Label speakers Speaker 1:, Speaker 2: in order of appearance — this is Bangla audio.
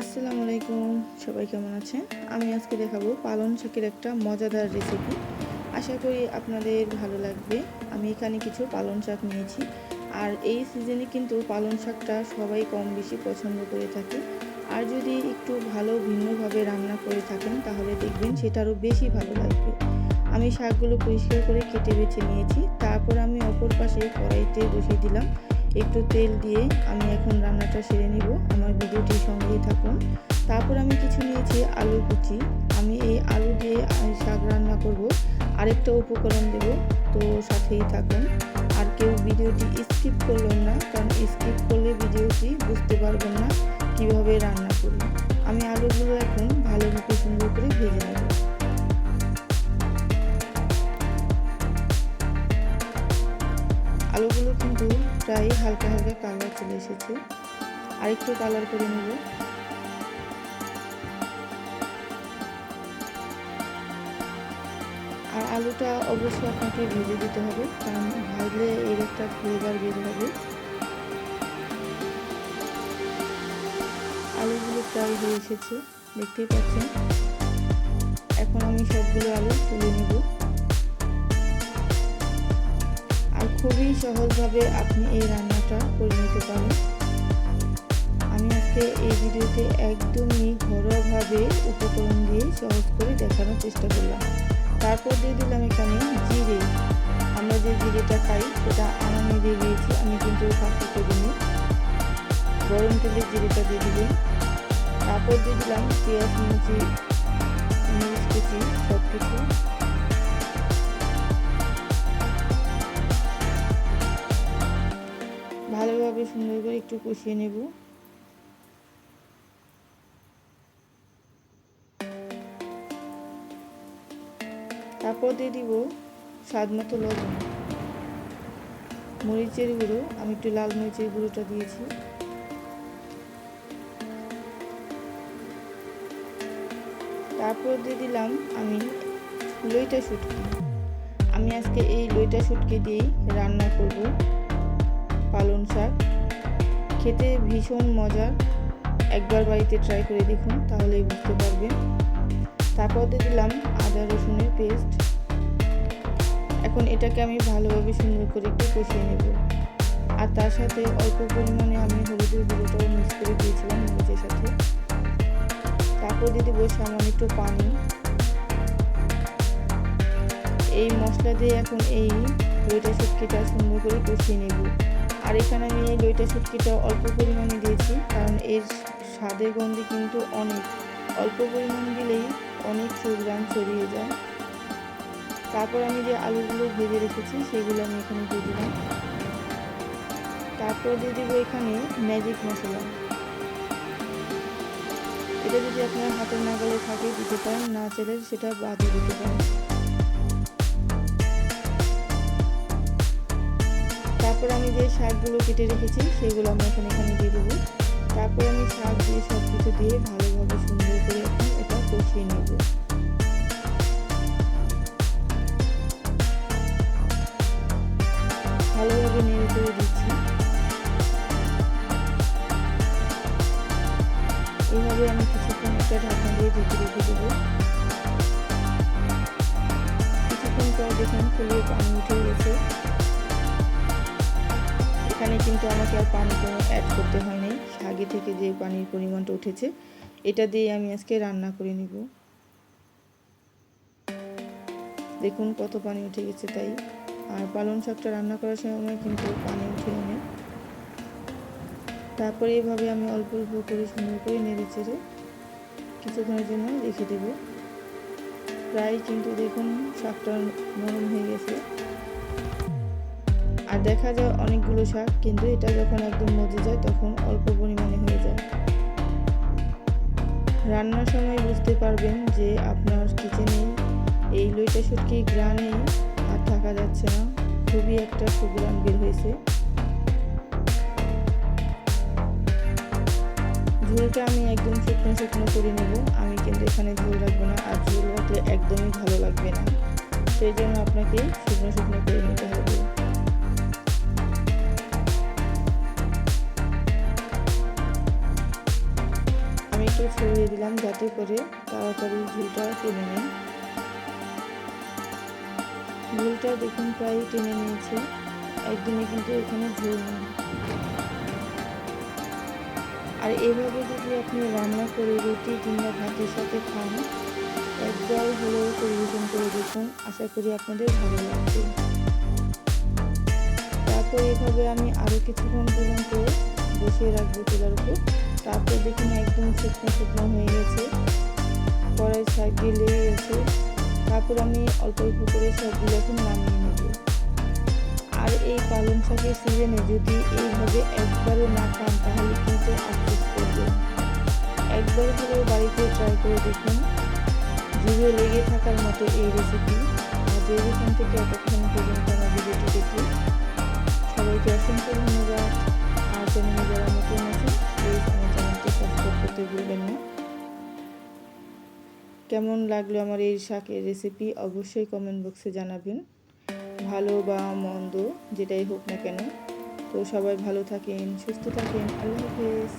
Speaker 1: আসসালামু আলাইকুম, সবাই কেমন আছেন? আমি আজকে দেখাবো পালং শাকের একটা মজাদার রেসিপি। আশা করি আপনাদের ভালো লাগবে। আমি এখানে কিছু পালং শাক নিয়েছি। আর এই সিজনে কিন্তু পালং শাকটা সবাই কম বেশি পছন্দ করে থাকে। আর যদি একটু ভালো ভিন্নভাবে রান্না করে থাকেন তাহলে দেখবেন সেটা আরও বেশি ভালো লাগবে। আমি শাকগুলো পরিষ্কার করে কেটে বেছে নিয়েছি। তারপর আমি অপর পাশে কড়াইতে বসিয়ে দিলাম একটু তেল দিয়ে। আমি এখন রান্নাটা সেরে নিব, আমার ভিডিওটির সঙ্গেই থাকুন। তারপর আমি কিছু নিয়েছি আলু কুচি। আমি এই আলু দিয়ে শাক রান্না করব। আরেকটা উপকরণ দেব, তো সাথেই থাকুন। আর কেউ ভিডিওটি স্কিপ করবেন না, কারণ স্কিপ করলে ভিডিওটি বুঝতে পারবেন না কিভাবে রান্না করব। আমি আলুগুলো এখন ভালোভাবে সুন্দর করে ভেজে নেব। আলুগুলো কিন্তু প্রায় হালকা হালকা কালার চলে এসেছে, আরেকটু কালার করে নেব। আর আলুটা অবশ্যই আপনাকে ভেজে দিতে হবে, কারণ ভাজলে এর একটা ফ্লেভার বের হবে। আলুগুলো প্রায় হয়ে এসেছে, দেখতেই পাচ্ছেন। এখন আমি সবগুলো আলু তুলে নেব। আর খুবই সহজভাবে আপনি এই রান্নাটা করে নিতে পারেন। আমি আজকে এই ভিডিওতে একদমই ঘরোয়াভাবে উপকরণ দিয়ে সহজ করে দেখানোর চেষ্টা করলাম। তারপর দিয়ে দিলাম এখানে জিরে। আমরা যে জিরেটা খাই সেটা আনামে দিয়ে দিয়েছি, আমি কিন্তু ফাঁকি করিনি। গরম তেলে জিরেটা দিয়ে দিলাম। তারপর দিয়ে দিলাম পেঁয়াজ মরিচ কুচি সব কিছু। ভালোভাবে সুন্দর করে একটু কষিয়ে নেব। তারপর দিয়ে দিব স্বাদ মতো লবণ, মরিচের গুঁড়ো। আমি একটু লাল মরিচের গুঁড়োটা দিয়েছি। তারপর দিয়ে দিলাম আমি লইটা শুটকি। আমি আজকে এই লইটা শুটকি দিয়েই রান্না করব পালং শাক। খেতে ভীষণ মজার, একবার বাড়িতে ট্রাই করে দেখুন, তাহলেই বুঝতে পারবেন। তারপর দিয়ে দিলাম আদা রসুনের পেস্ট। এখন এটাকে আমি ভালোভাবে সুন্দর করে একটু কষিয়ে নেব। আর তার সাথে অল্প পরিমাণে আমি হলুদের গুঁড়োটাও মিক্স করে দিয়েছিলাম মরিচের সাথে। তারপর দিয়ে দেবো সামান্য একটু পানি। এই মশলা দিয়ে এখন এই লইটা শুটকিটা সুন্দর করে কষিয়ে নেব। আর এখানে আমি এই লইটা শুটকিটা অল্প পরিমাণে দিয়েছি, কারণ এর স্বাদের গন্ধে কিন্তু অল্প পরিমাণ দিলেই অনেক সুঘ্রাণ ছড়িয়ে যায়। তারপর আমি যে আলুগুলো ভেজে রেখেছি সেগুলো আমি এখানে দিয়ে দিলাম। তারপর দিয়ে দেবো এখানে ম্যাজিক মশলা। এটা যদি আপনার হাতের নাগালে থাকে দিতে পারেন, না চাইলে সেটা বাদও দিতে পারেন। তারপর আমি যে শাকগুলো কেটে রেখেছি সেগুলো আমি এখানে দিয়ে দেবো। তারপর আমি শাক দিয়ে সব কিছু দিয়ে ভালোভাবে সুন্দর করে এখন এটা কষিয়ে নেব। ভালোভাবে নেড়ে চেড়ে দিচ্ছি। এইভাবে আমি কিছুক্ষণ একটা ঢাকনা দিয়ে ঢেকে রেখে দেবো। কিছুক্ষণ পর দেখুন ফুলিয়ে পানি উঠে গেছে। এখানে কিন্তু আমাকে আর পানি কোনো অ্যাড করতে হয় নাই, আগে থেকে যে পানির পরিমাণটা উঠেছে এটা দিয়ে আমি আজকে রান্না করে নিব। দেখুন কত পানি উঠে গেছে তাই। আর পালং শাকটা রান্না করার সময় কিন্তু পানি উঠে অনেক। তারপরে এভাবে আমি অল্প অল্প করে সুন্দর করে নেড়ে চেড়ে কিছুক্ষণের জন্য রেখে দেব। প্রায় কিন্তু দেখুন শাকটা নরম হয়ে গেছে। আর দেখা যায় অনেকগুলো শাক, কিন্তু এটা যখন একদম মজে যায় তখন অল্প পরিমাণে হয়ে যায়। রান্নার সময় বুঝতে পারবেন যে আপনার কিচেনে এই লইটা শুটকি গ্রানে আর থাকা যাচ্ছে না, খুবই একটা সুগ্রান বের হয়েছে। ঝোলটা আমি একদম শুকনো শুকনো করে নেব। আমি কিন্তু এখানে ঝোল রাখবো না, আর ঝোল রাখলে একদমই ভালো লাগবে না, সেই জন্য আপনাকে শুকনো শুকনো করে নিতে হবে। উপরে ছড়িয়ে দিলাম যাতে করে তাড়াতাড়ি ঝোলটা টেনে নেয়। ঝোলটা দেখুন প্রায় টেনে নিয়েছে, একদমই কিন্তু এখানে ঝোল নেই। আর এভাবে যদি আপনি রান্না করে রুটি কিংবা ভাতের সাথে খান, একবার হলেও পরিবেশন করে দেখুন, আশা করি আপনাদের ভালো লাগবে। তারপর এভাবে আমি আরও কিছুক্ষণ পর্যন্ত বসিয়ে রাখবো চুলার উপর। তারপর দেখুন একদম শুকনো শুকনো হয়ে গেছে, কড়াই সাইড দিয়ে লেগে গেছে। তারপর আমি অল্প অল্প করে সবগুলো এখন নামিয়ে নেব। আর এই পালং শাকের সিজনে যদি এইভাবে একবারও না খান তাহলে কিন্তু আফসোস করবেন। একবার হলেও বাড়িতে ট্রাই করে দেখুন, জিভে লেগে থাকার মতো এই রেসিপি। আর যে যেখান থেকে এতক্ষণ পর্যন্ত আমার ভিডিওটি দেখি, সবাইকে অসংখ্য ধন্যবাদ। আর চ্যানেলে যারা নতুন আছেন প্লিজ আমার চ্যানেলটি সাবস্ক্রাইব করতে ভুলবেন না। কেমন লাগলো আমার এই শাকের রেসিপি অবশ্যই কমেন্ট বক্সে জানাবেন, ভালো বা মন্দ যেটাই হোক না কেন। তো সবাই ভালো থাকেন, সুস্থ থাকেন, আল্লাহ হাফেজ।